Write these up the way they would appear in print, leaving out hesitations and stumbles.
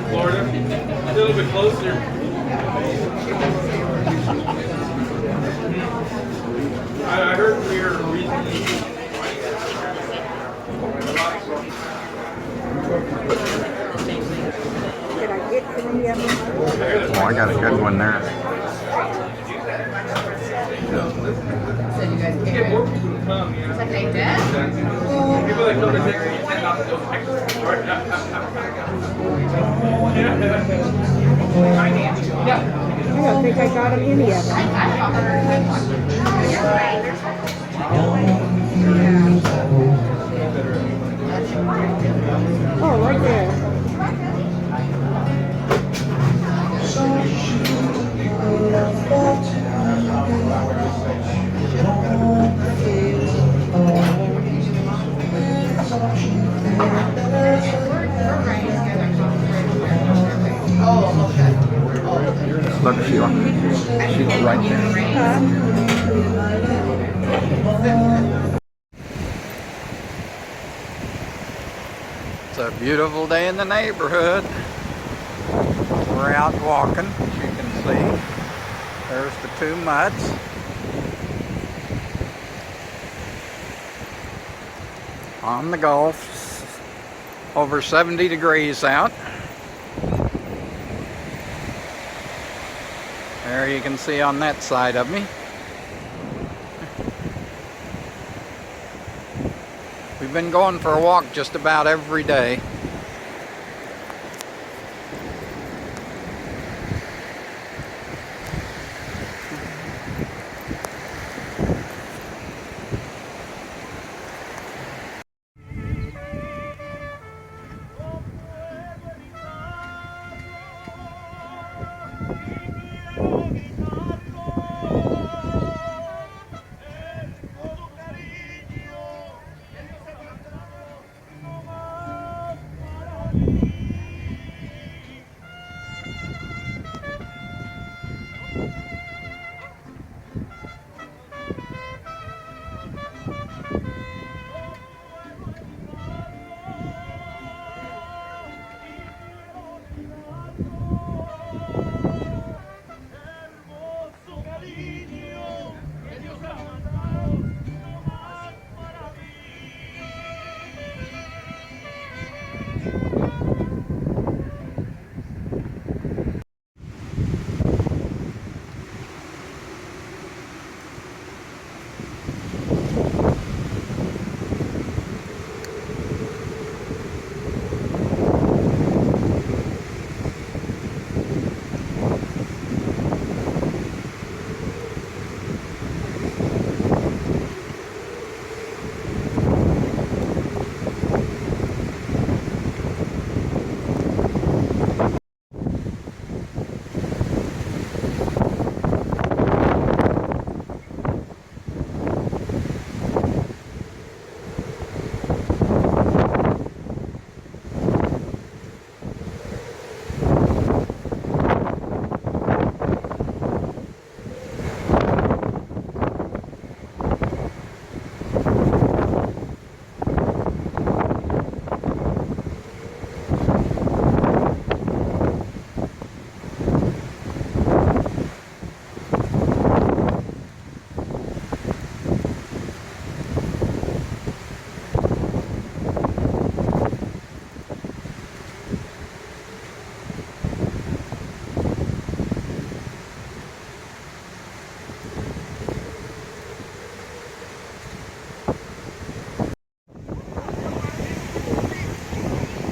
Florida. A little bit closer. I heard we were recently. Did I get any of them? Oh, I got a good one there. So you guys Get came more in. people to come, you know. Like they did? People that come to Texas tend not to go to Texas. Yeah. I don't think I got them any of them. I thought there were one. You're right. Oh, right there. Oh, okay. Look, Sheila. Sheila right there. It's a beautiful day in the neighborhood. We're out walking, as you can see. There's the two mutts. On the Gulf. Over 70 degrees out. There you can see on that side of me. We've been going for a walk just about every day.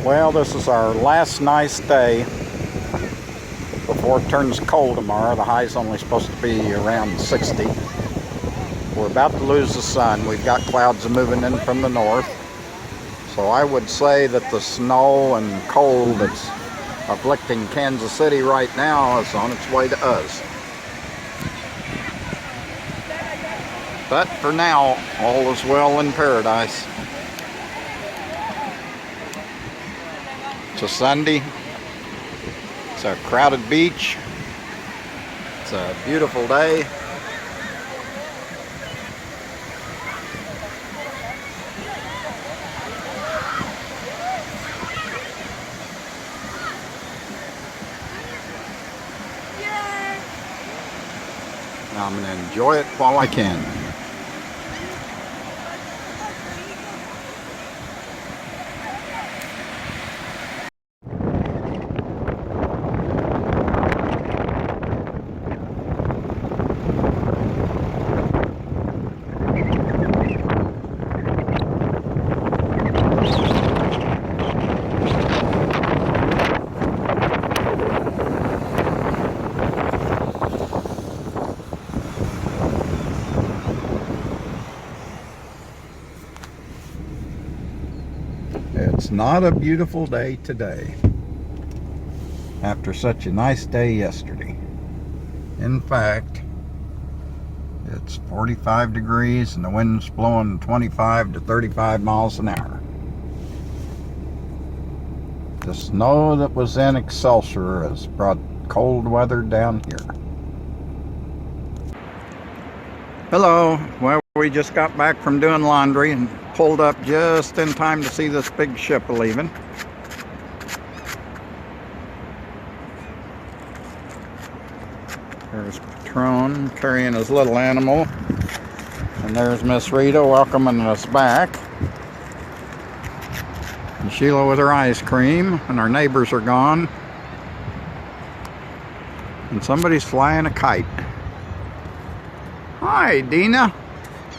Well, this is our last nice day before it turns cold tomorrow. The high's only supposed to be around 60. We're about to lose the sun. We've got clouds moving in from the north. So I would say that the snow and cold that's afflicting Kansas City right now is on its way to us. But for now, all is well in paradise. It's a Sunday. It's a crowded beach. It's a beautiful day. I'm going to enjoy it while I can. It's not a beautiful day today after such a nice day yesterday. In fact, it's 45 degrees and the wind's blowing 25 to 35 miles an hour. The snow that was in Excelsior has brought cold weather down here. Hello. Well, we just got back from doing laundry and pulled up just in time to see this big ship leaving. There's Patron carrying his little animal. And there's Miss Rita welcoming us back. And Sheila with her ice cream. And our neighbors are gone. And somebody's flying a kite. Hi, Dina.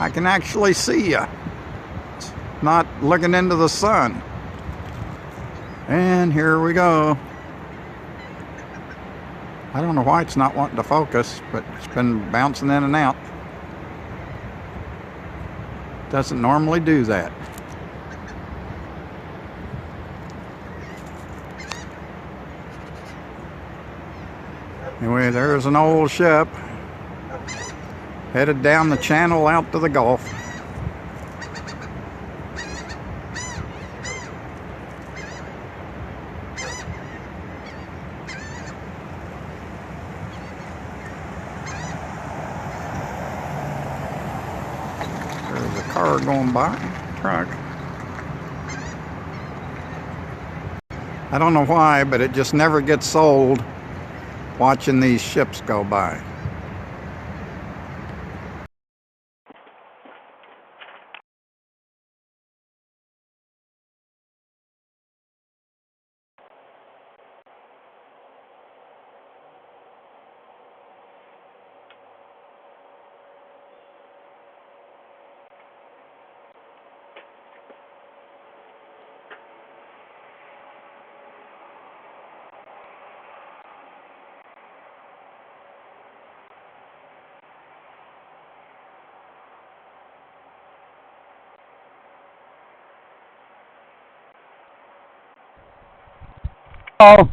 I can actually see you. It's not looking into the sun. And here we go. I don't know why it's not wanting to focus, but it's been bouncing in and out. Doesn't normally do that. Anyway, there's an old ship headed down the channel out to the Gulf. There's a car going by, truck. I don't know why, but it just never gets sold watching these ships go by. Hello.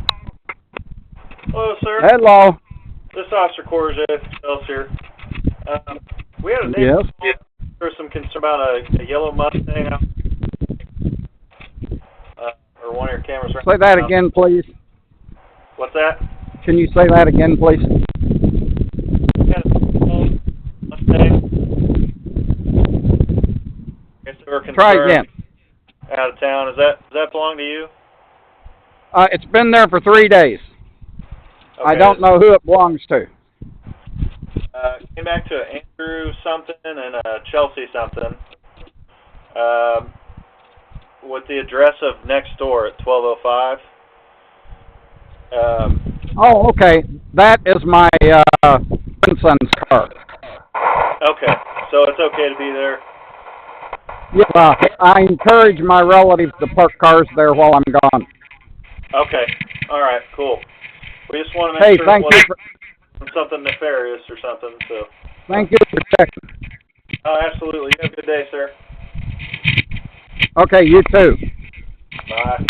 Hello, sir. Hello. This is Officer Courgette else here. We had a Yes. There's some concern about a yellow Mustang out, or one of your cameras right Say that now. again, please. What's that? Can you say that again, please? We had a Mustang. Guess they were concerned. Try again. Out of town. Does that belong to you? It's been there for 3 days. Okay. I don't know who it belongs to. Came back to Andrew something and Chelsea something. With the address of next door at 1205. Oh, okay. That is my grandson's car. Okay, so it's okay to be there. Yeah, I encourage my relatives to park cars there while I'm gone. Okay, all right, cool. We just want to Hey, make sure it thank you. wasn't something nefarious or something. So. Thank you for checking. Oh, absolutely. You have a good day, sir. Okay, you too. Bye.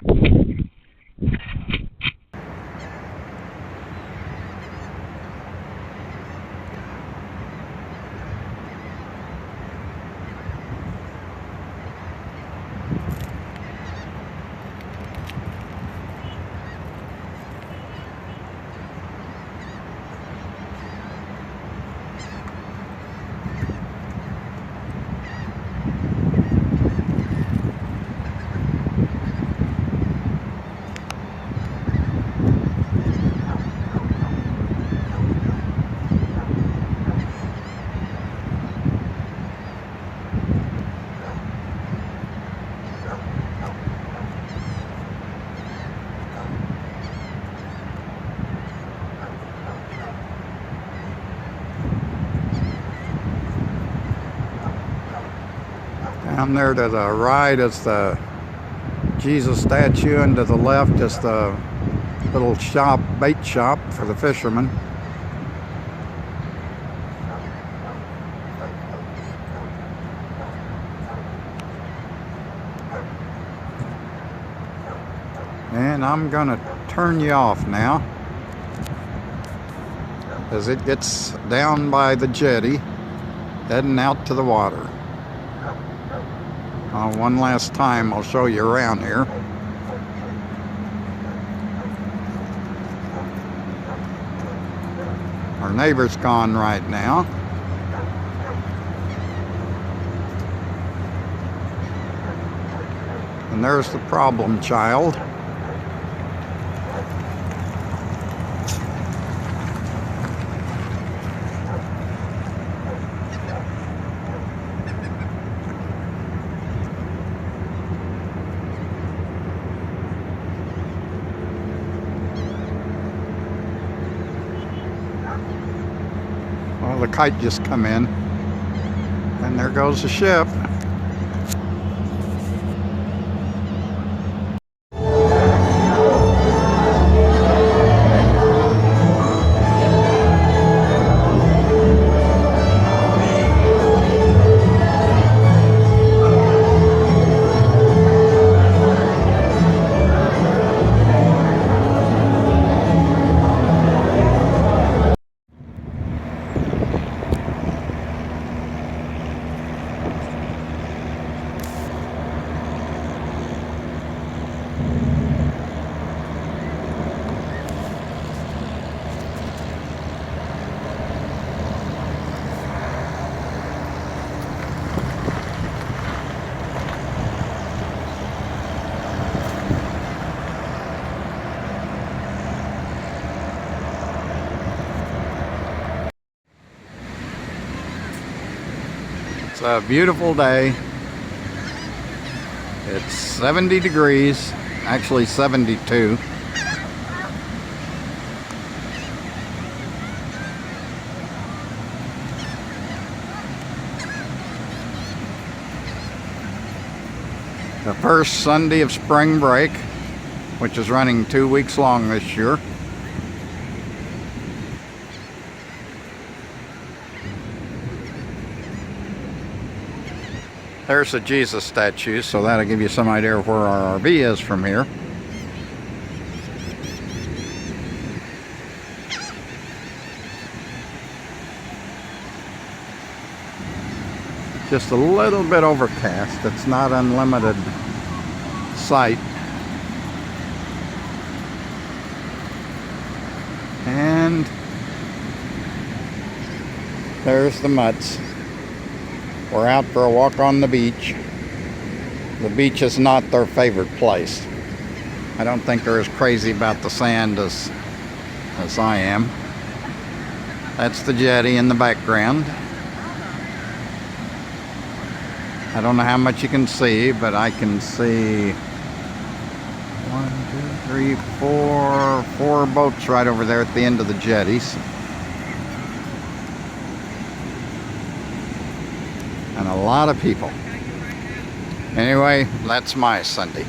Down there to the right is the Jesus statue, and to the left is the little shop, bait shop for the fishermen. And I'm gonna turn you off now, as it gets down by the jetty, heading out to the water. One last time I'll show you around here. Our neighbor's gone right now. And there's the problem child. Well, the kite just come in, and there goes the ship. It's a beautiful day. It's 70 degrees, actually 72. The first Sunday of spring break, which is running 2 weeks long this year. There's the Jesus statue, so that'll give you some idea of where our RV is from here. Just a little bit overcast. It's not unlimited sight. And there's the mutts. We're out for a walk on the beach. The beach is not their favorite place. I don't think they're as crazy about the sand as I am. That's the jetty in the background. I don't know how much you can see, but I can see 1, 2, 3, 4 boats right over there at the end of the jetties. And a lot of people. Anyway, that's my Sunday.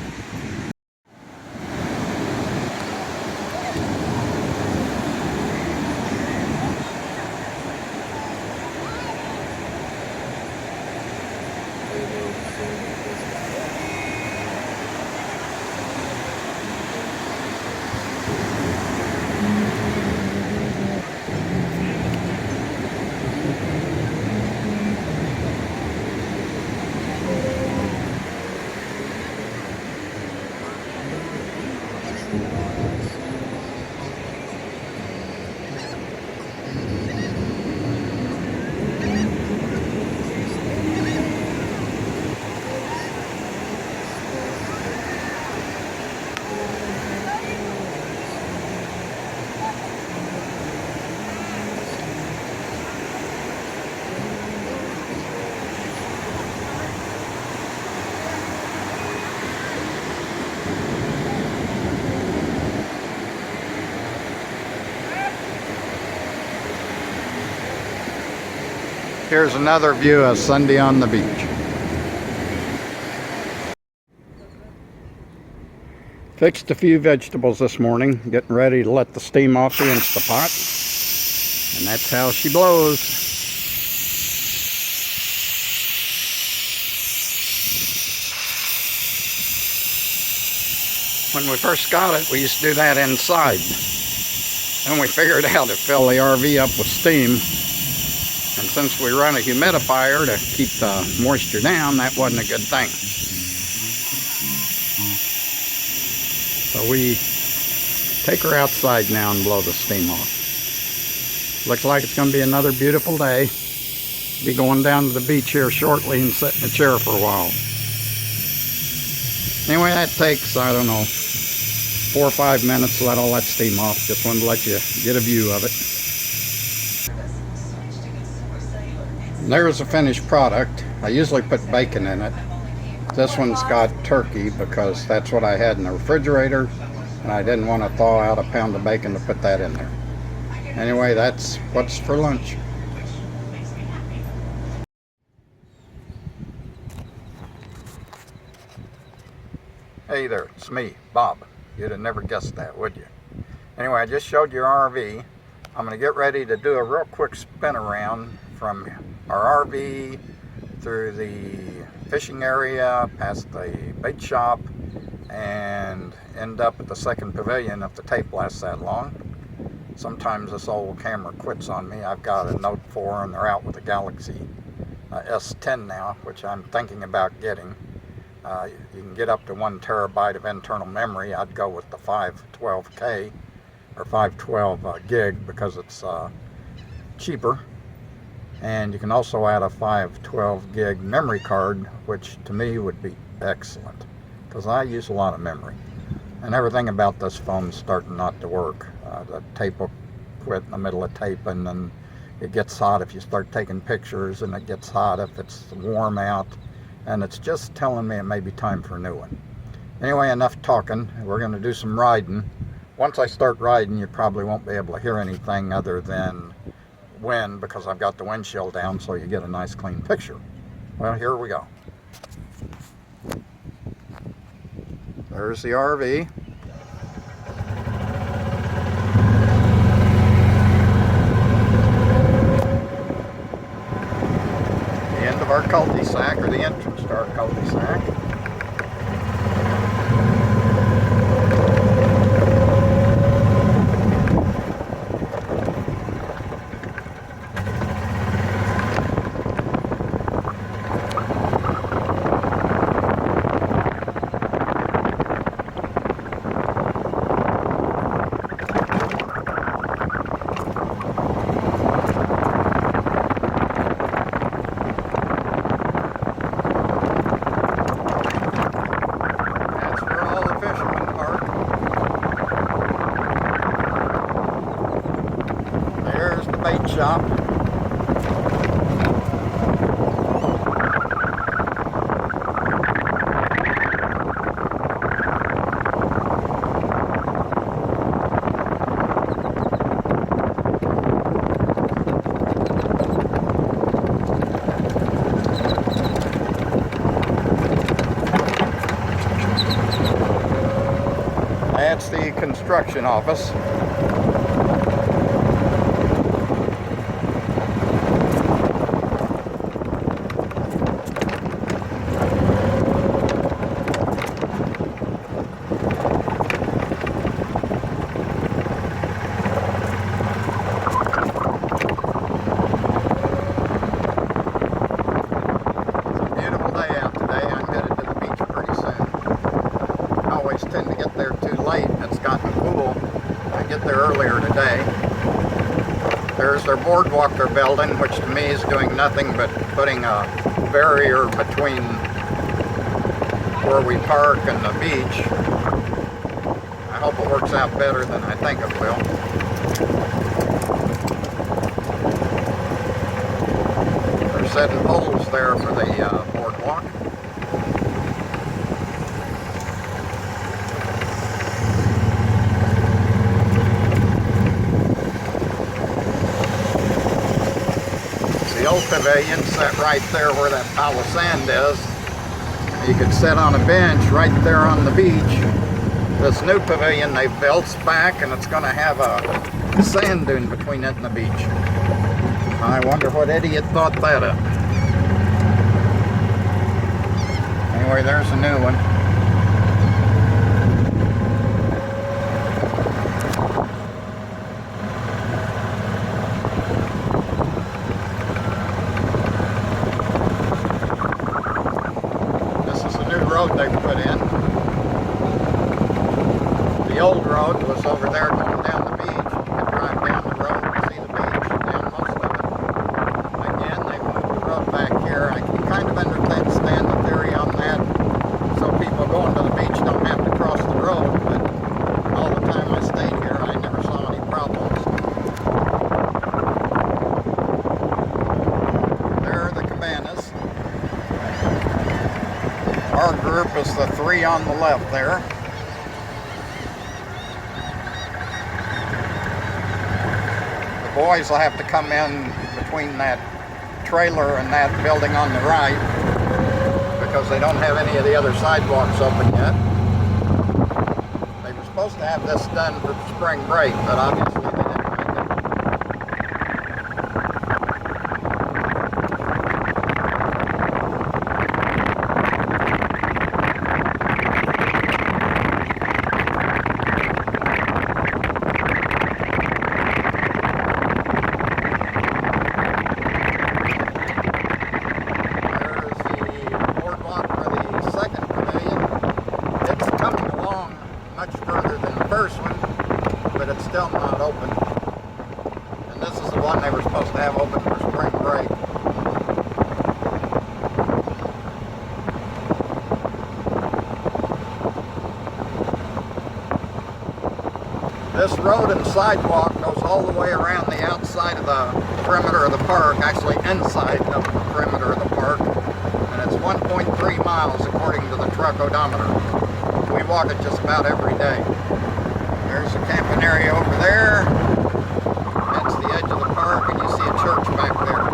Here's another view of Sunday on the beach. Fixed a few vegetables this morning, getting ready to let the steam off the Instapot. And that's how she blows. When we first got it, we used to do that inside. And we figured out to fill the RV up with steam. And since we run a humidifier to keep the moisture down, that wasn't a good thing. So we take her outside now and blow the steam off. Looks like it's going to be another beautiful day. Be going down to the beach here shortly and sit in a chair for a while. Anyway, that takes, I don't know, 4 or 5 minutes to let all that steam off. Just wanted to let you get a view of it. And there's a finished product. I usually put bacon in it. This one's got turkey because that's what I had in the refrigerator, and I didn't want to thaw out a pound of bacon to put that in there. Anyway, that's what's for lunch. Hey there, it's me, Bob. You'd have never guessed that, would you? Anyway, I just showed you our RV. I'm going to get ready to do a real quick spin around from our RV through the fishing area, past the bait shop, and end up at the second pavilion if the tape lasts that long. Sometimes this old camera quits on me. I've got a Note 4 and they're out with the Galaxy S10 now, which I'm thinking about getting. You can get up to 1 terabyte of internal memory. I'd go with the 512K or 512 gig because it's cheaper. And you can also add a 512 gig memory card, which to me would be excellent because I use a lot of memory. And everything about this phone's starting not to work. The tape will quit in the middle of taping, and it gets hot if you start taking pictures, and it gets hot if it's warm out, and it's just telling me it may be time for a new one. Anyway, enough talking. We're going to do some riding. Once I start riding, you probably won't be able to hear anything other than wind because I've got the windshield down, so you get a nice clean picture. Well, here we go. There's the RV. The end of our cul-de-sac, or the entrance to our cul-de-sac. Shop. That's the construction office. Earlier today. There's their boardwalk they're building, which to me is doing nothing but putting a barrier between where we park and the beach. I hope it works out better than I think it will. They're setting poles there for the boardwalk. The old pavilion set right there where that pile of sand is. You could sit on a bench right there on the beach This new pavilion they built's back, and it's going to have a sand dune between it and the beach. I wonder what idiot thought that up. Anyway, there's a new one. This is a new road they put in. The old road was over there going down the beach. You could drive down the road and see the beach, down most of it. Again, they moved the road back here. I can kind of understand the theory on that, so people going to the beach don't have to cross the road, but all the time I stayed here, I never saw any problems. There are the cabanas. Our group is the three on the left there. Boys will have to come in between that trailer and that building on the right because they don't have any of the other sidewalks open yet. They were supposed to have this done for the spring break, but obviously they didn't make it. Much further than the first one, but it's still not open. And this is the one they were supposed to have open for spring break. This road and sidewalk goes all the way around the outside of the perimeter of the park, actually inside of the perimeter of the park, and it's 1.3 miles according to the truck odometer. We walk it just about every day. There's a camping area over there. That's the edge of the park, and you see a church back there.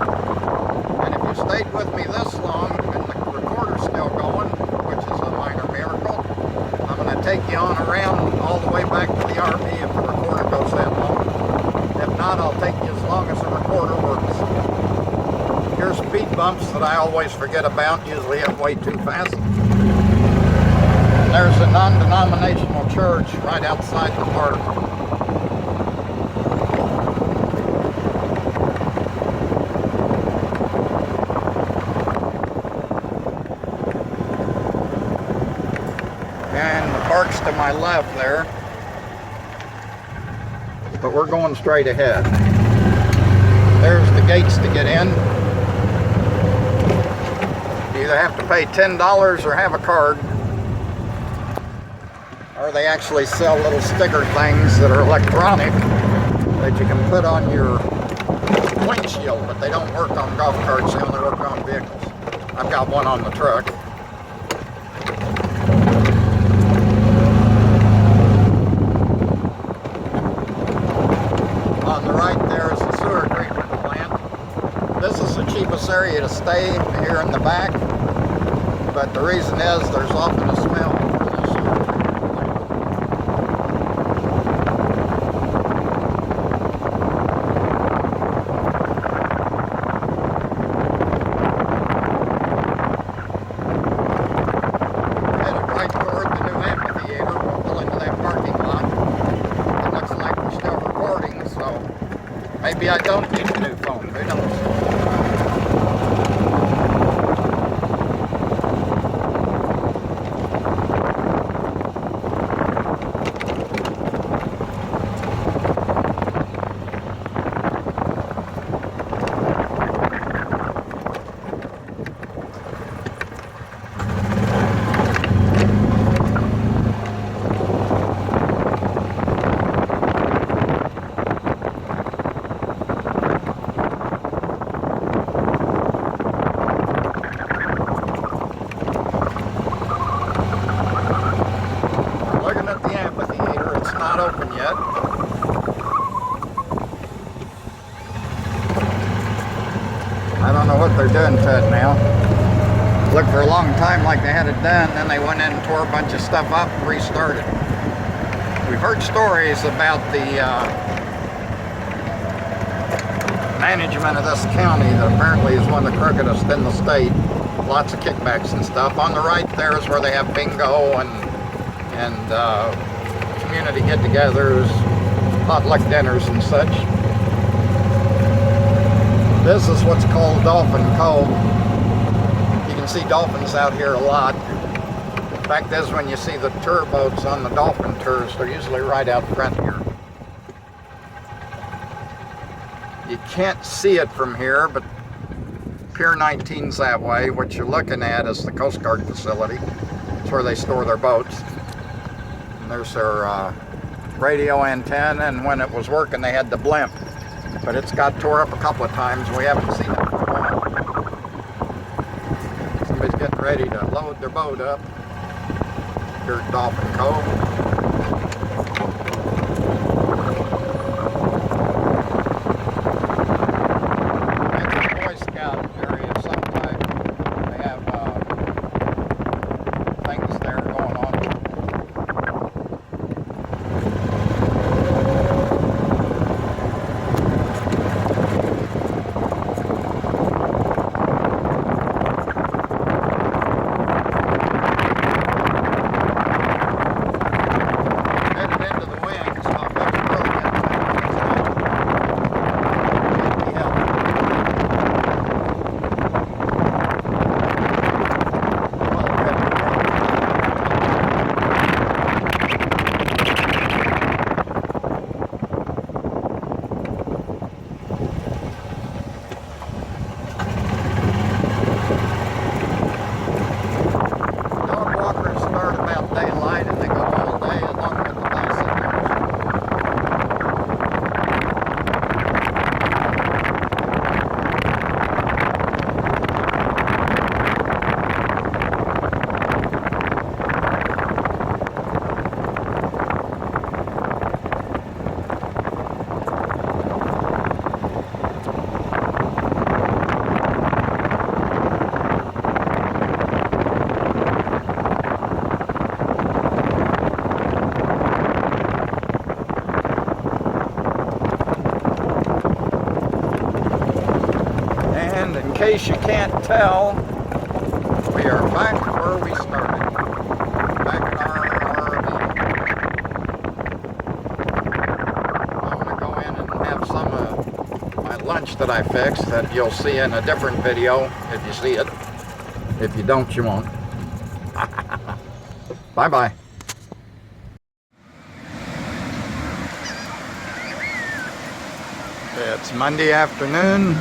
And if you stayed with me this long, and the recorder's still going, which is a minor miracle, I'm going to take you on around all the way back to the RV if the recorder goes that long. If not, I'll take you as long as the recorder works. Here's speed bumps that I always forget about, usually I'm way too fast. There's a non-denominational church right outside the park. And the park's to my left there. But we're going straight ahead. There's the gates to get in. You either have to pay $10 or have a card. Or they actually sell little sticker things that are electronic that you can put on your windshield, but they don't work on golf carts, they only work on vehicles. I've got one on the truck. On the right there is the sewer treatment plant. This is the cheapest area to stay here in the back, but the reason is there's often a smell. Maybe I don't need a new phone, who knows? I don't know what they're doing to it now. Looked for a long time like they had it done, then they went in and tore a bunch of stuff up and restarted. We've heard stories about the management of this county that apparently is one of the crookedest in the state. Lots of kickbacks and stuff. On the right there is where they have bingo and community get-togethers, potluck dinners and such. This is what's called Dolphin Cove. You can see dolphins out here a lot. The fact is, when you see the tour boats on the dolphin tours, they're usually right out front here. You can't see it from here, but Pier 19's that way. What you're looking at is the Coast Guard facility. It's where they store their boats. And there's their radio antenna, and when it was working they had the blimp. But it's got tore up a couple of times. We haven't seen it for a while. Somebody's getting ready to load their boat up here at Dolphin Cove. In case you can't tell, we are back where we started. Back in our RV. I'm going to go in and have some of my lunch that I fixed that you'll see in a different video if you see it. If you don't, you won't. Bye-bye. It's Monday afternoon.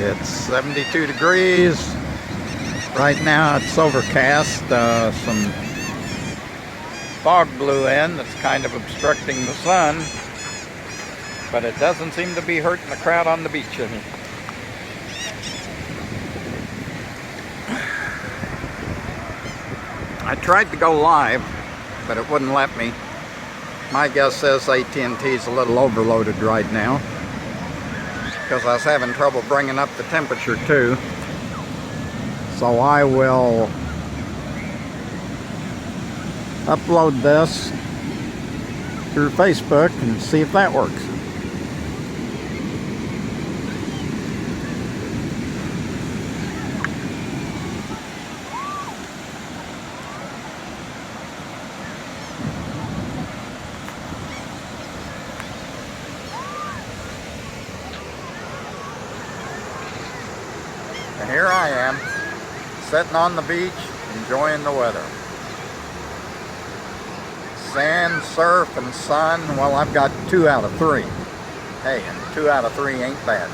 It's 72 degrees. Right now it's overcast. Some fog blew in that's kind of obstructing the sun, but it doesn't seem to be hurting the crowd on the beach any. I tried to go live, but it wouldn't let me. My guess says AT&T's a little overloaded right now, because I was having trouble bringing up the temperature too. So I will upload this through Facebook and see if that works. And here I am, sitting on the beach, enjoying the weather. Sand, surf, and sun. Well, I've got 2 out of 3. Hey, and 2 out of 3 ain't bad.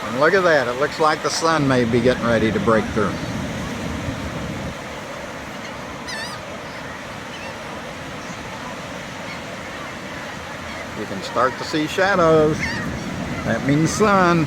And look at that, it looks like the sun may be getting ready to break through. You can start to see shadows. That means sun.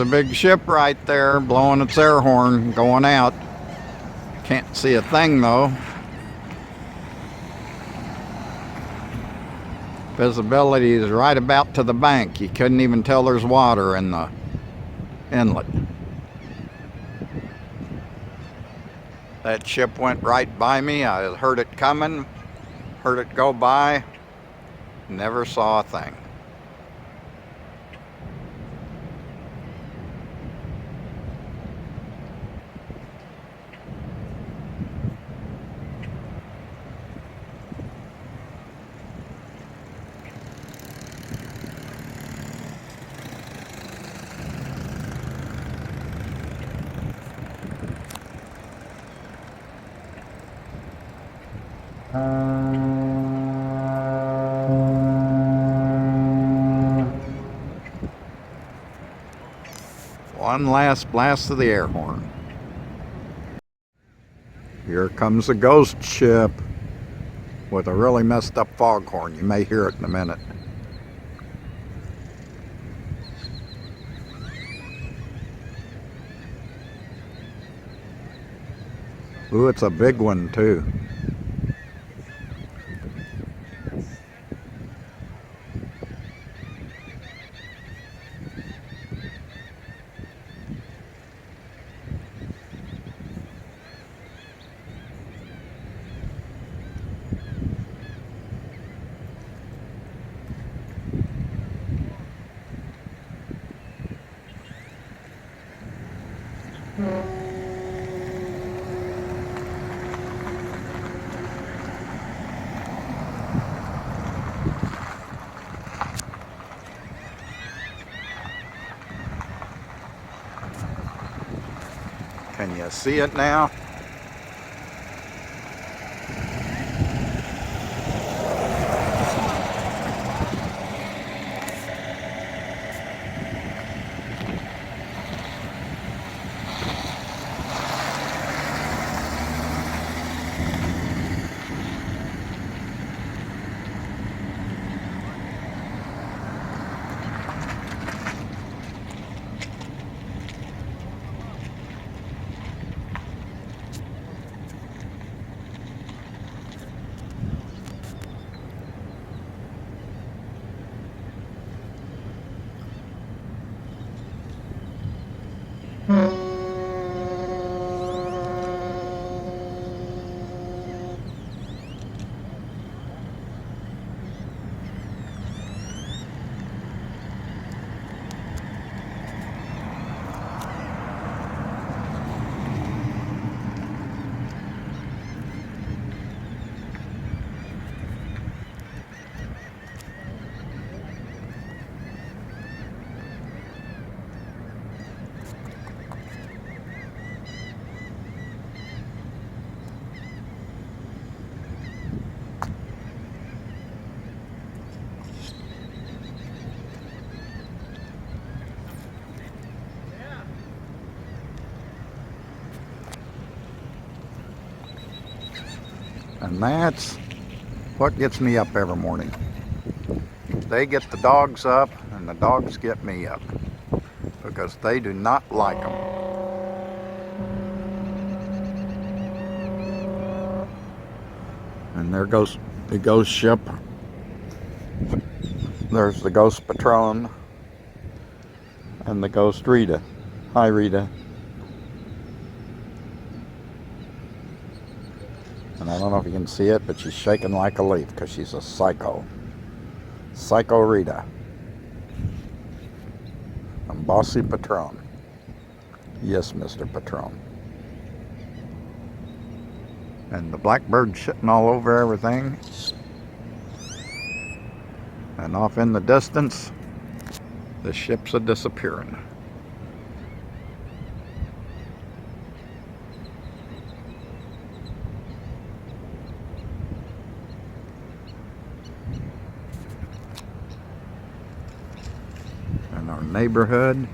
a big ship right there blowing its air horn going out. Can't see a thing though. Visibility is right about to the bank. You couldn't even tell there's water in the inlet. That ship went right by me. I heard it coming, heard it go by, never saw a thing. One last blast of the air horn. Here comes a ghost ship with a really messed up foghorn. You may hear it in a minute. Ooh, it's a big one too. Can you see it now? And that's what gets me up every morning. They get the dogs up and the dogs get me up because they do not like them. And there goes the ghost ship. There's the ghost patron and the ghost Rita. Hi, Rita. And I don't know if you can see it, but she's shaking like a leaf because she's a psycho. Psycho Rita. And Bossy Patron. Yes, Mr. Patron. And the blackbird shitting all over everything. And off in the distance, the ships are disappearing. In our neighborhood,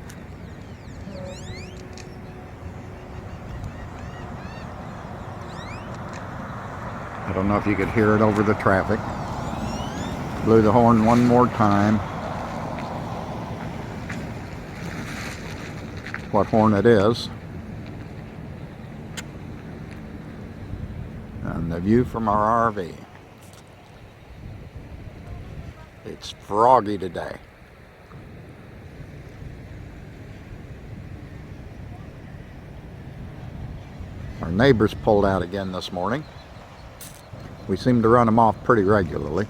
I don't know if you could hear it over the traffic. Blew the horn one more time. what horn it is. And the view from our RV. It's froggy today. Our neighbors pulled out again this morning. We seem to run them off pretty regularly.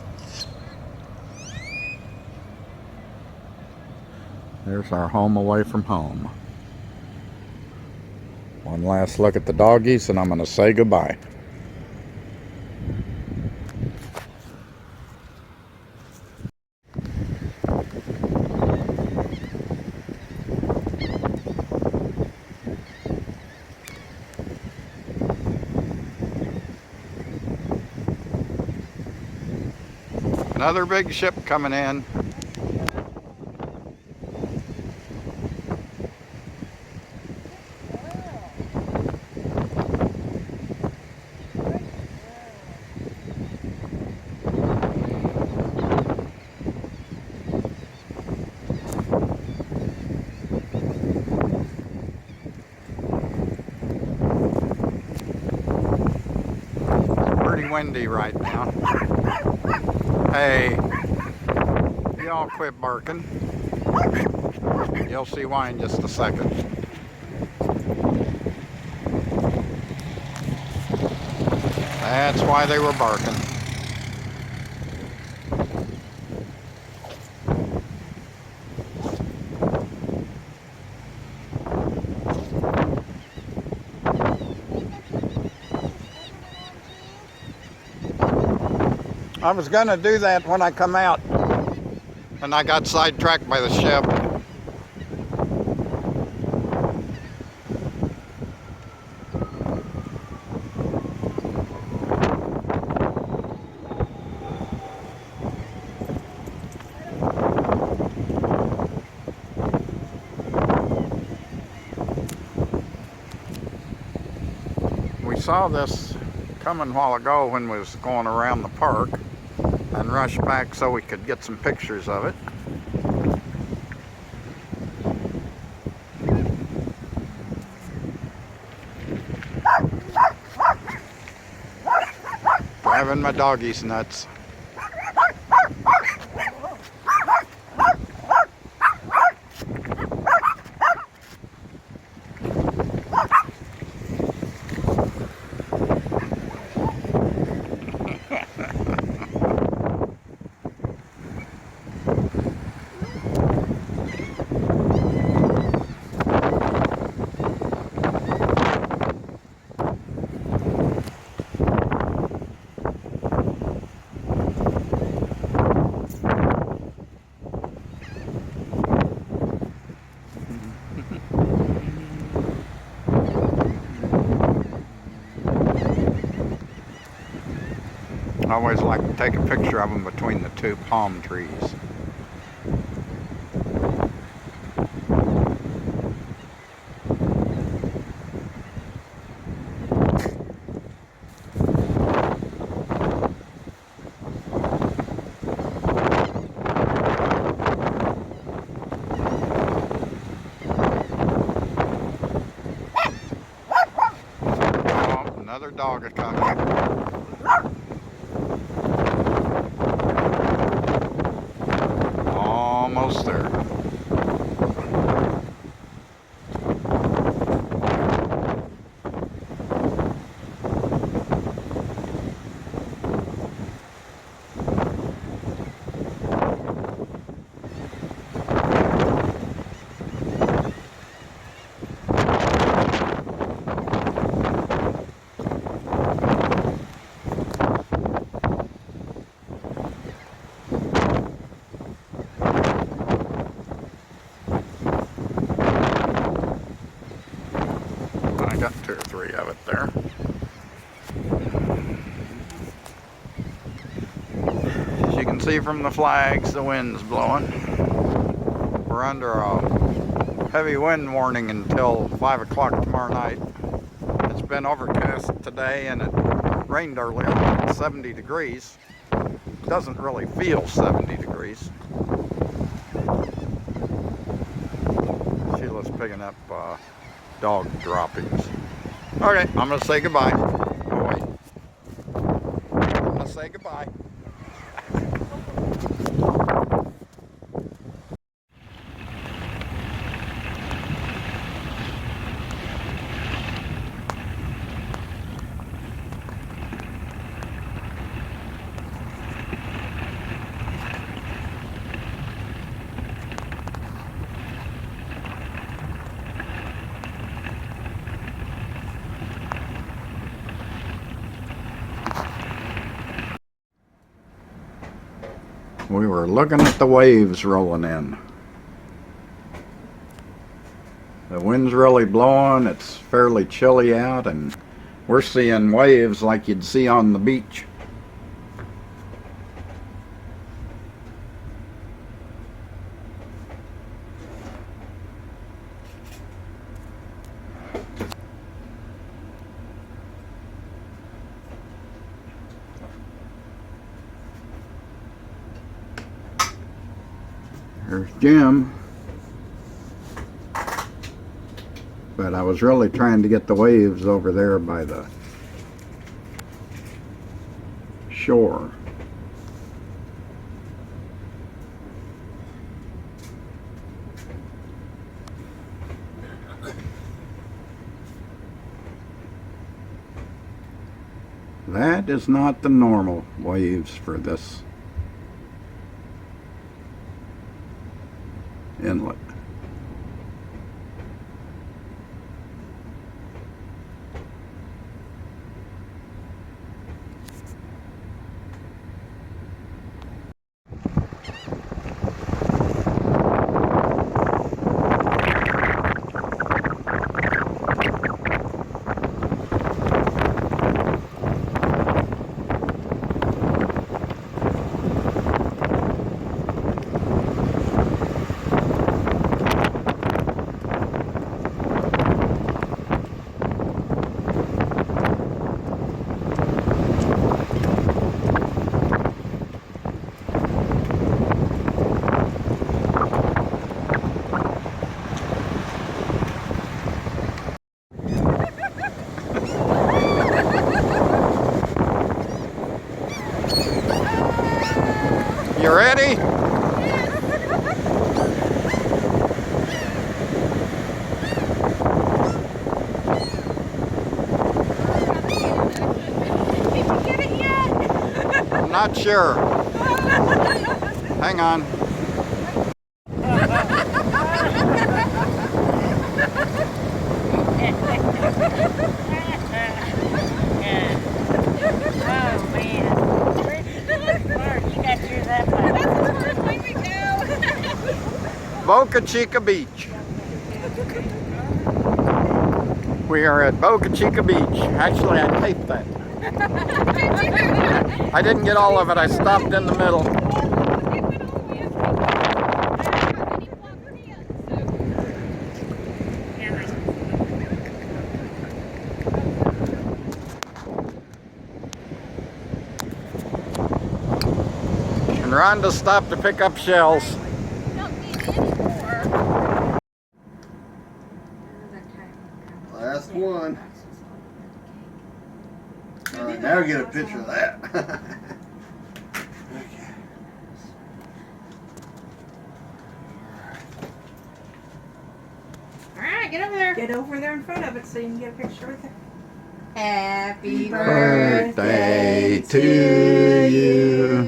There's our home away from home. One last look at the doggies and I'm going to say goodbye. Another big ship coming in. Pretty windy right now. Hey, y'all quit barking. You'll see why in just a second. That's why they were barking. I was gonna do that when I come out, and I got sidetracked by the ship. We saw this coming a while ago when we was going around the park, and rushed back so we could get some pictures of it. Driving my doggies nuts. I always like to take a picture of them between the two palm trees. Oh, another dog is coming. Almost there. I got 2 or 3 of it there. As you can see from the flags, the wind's blowing. We're under a heavy wind warning until 5 o'clock tomorrow night. It's been overcast today and it rained earlier. It's 70 degrees. It doesn't really feel 70 degrees. Sheila's picking picking up dog droppings. Okay, I'm gonna say goodbye. Oh wait, I'm gonna say goodbye. We were looking at the waves rolling in. The wind's really blowing, it's fairly chilly out, and we're seeing waves like you'd see on the beach. There's Jim. But I was really trying to get the waves over there by the shore. That is not the normal waves for this inlet. You ready? Did you get it yet? I'm not sure. Hang on. Boca Chica Beach. We are at Boca Chica Beach. Actually, I taped that. I didn't get all of it. I stopped in the middle. And Rhonda stopped to pick up shells. Last one. All right, now get a picture of that. Okay. All right, get over there. Get over there in front of it so you can get a picture with it. Happy Birthday to you.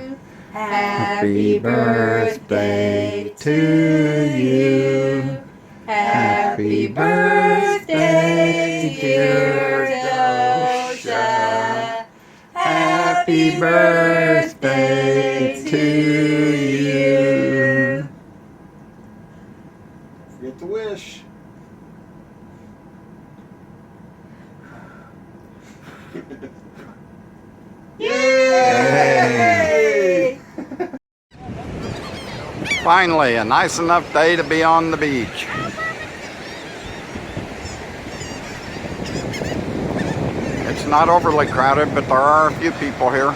Happy birthday to you. Happy birthday, dear Dosha. Happy birthday to you. Forget to wish. Yay! Finally, a nice enough day to be on the beach. It's not overly crowded, but there are a few people here.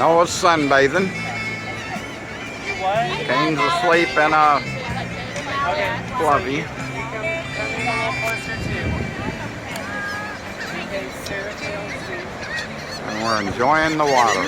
Noah's sunbathing. You what? Kane's asleep in a Okay. fluffy. Come in a little closer too. Okay, Sarah Taylor Steve. And we're enjoying the water.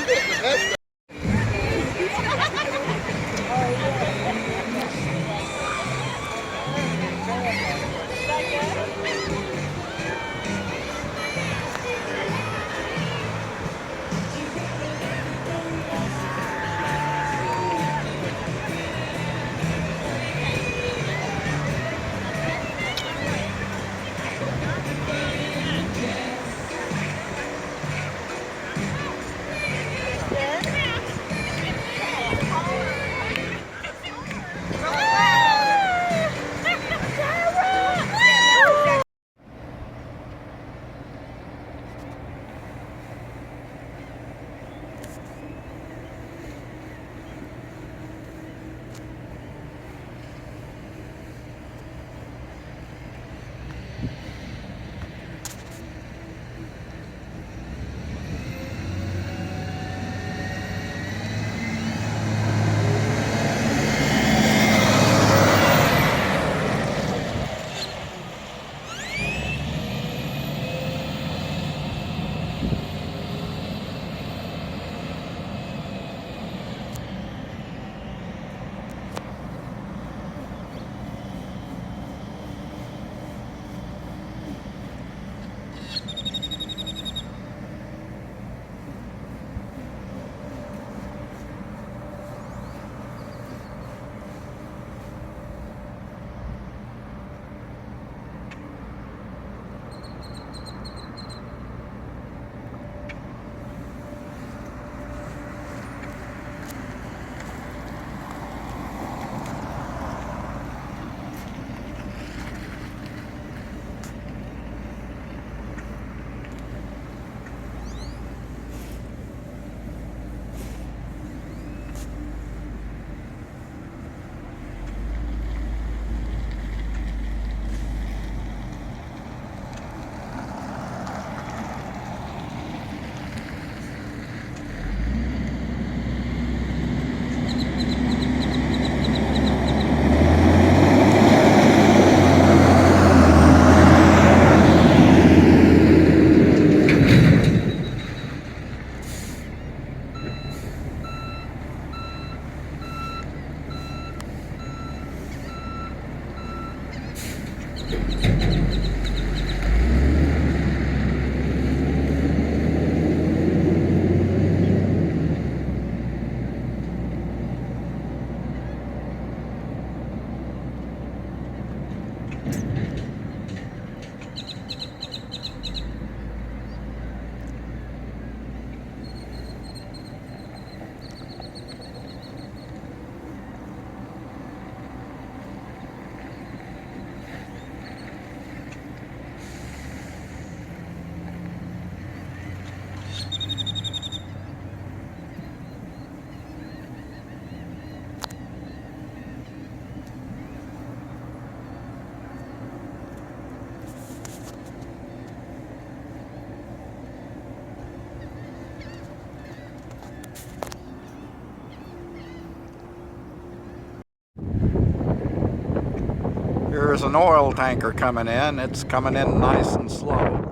Here's an oil tanker coming in. It's coming in nice and slow.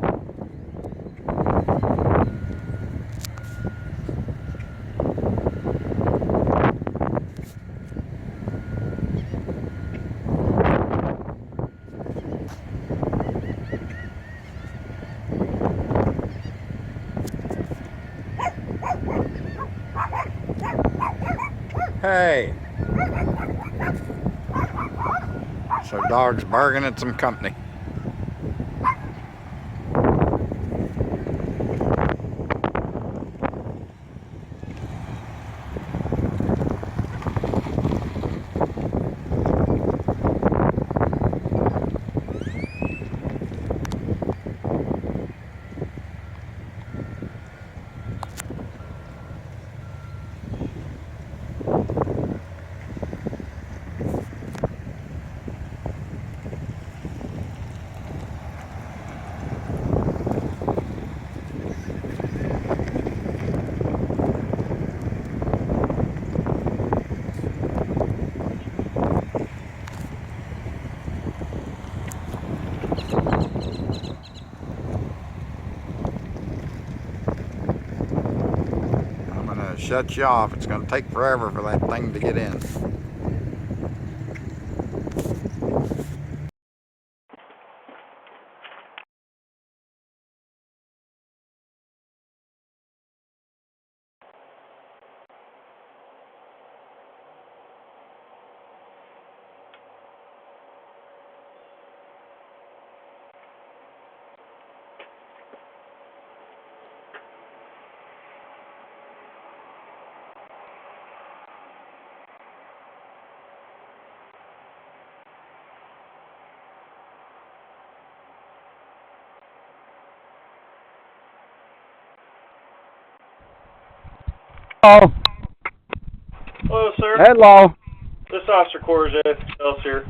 Hey! So dog's bargaining some company. shut you off. It's going to take forever for that thing to get in. Hello. Hello, sir. Hello. This is Officer Courgette else here.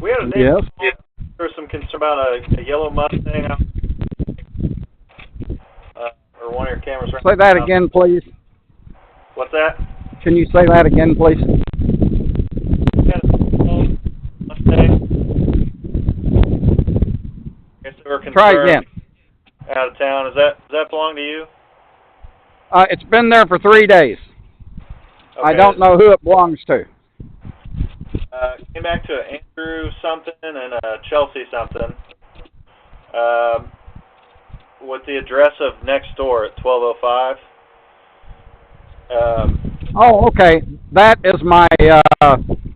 We had a Yes. There was some concern about a yellow Mustang, or one of your cameras. Say that again, please. What's that? Can you say that again, please? We had a Mustang. I guess they were concerned. Try again. Out of town. Does that belong to you? It's been there for 3 days. Okay. I don't know who it belongs to. Came back to Andrew something and Chelsea something. With the address of next door at 1205. Oh, okay. That is my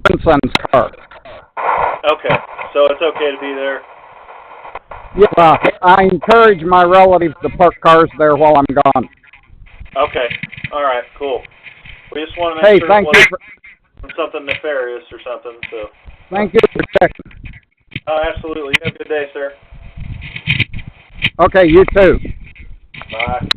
grandson's car. Okay, so it's okay to be there. Yeah, I encourage my relatives to park cars there while I'm gone. Okay, all right, cool. We just want to make Hey, sure thank it you. wasn't something nefarious or something. So. Thank you for checking. Oh, absolutely. You have a good day, sir. Okay, you too. Bye.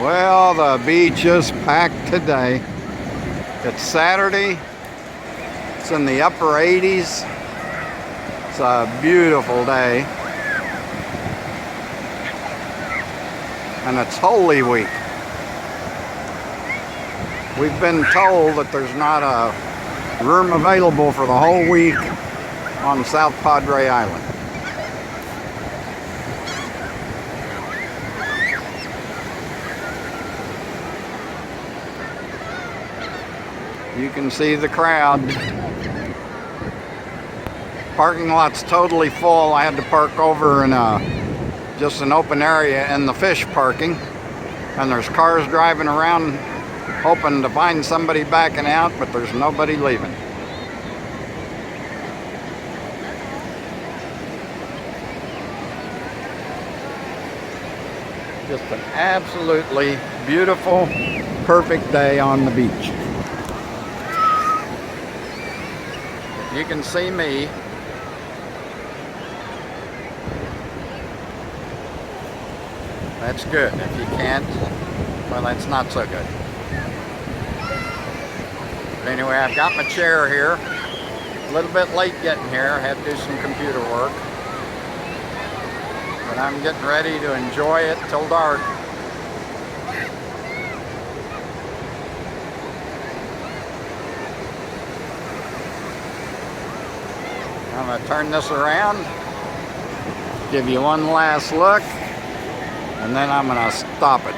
Well, the beach is packed today. It's Saturday. It's in the upper 80s. It's a beautiful day. And it's Holy Week. We've been told that there's not a room available for the whole week on South Padre Island. You can see the crowd. Parking lot's totally full. I had to park over in just an open area in the fish parking. And there's cars driving around hoping to find somebody backing out, but there's nobody leaving. Just an absolutely beautiful, perfect day on the beach. If you can see me, that's good. If you can't, well, that's not so good. But anyway, I've got my chair here. A little bit late getting here. I had to do some computer work. But I'm getting ready to enjoy it till dark. I'm going to turn this around, give you one last look, and then I'm going to stop it.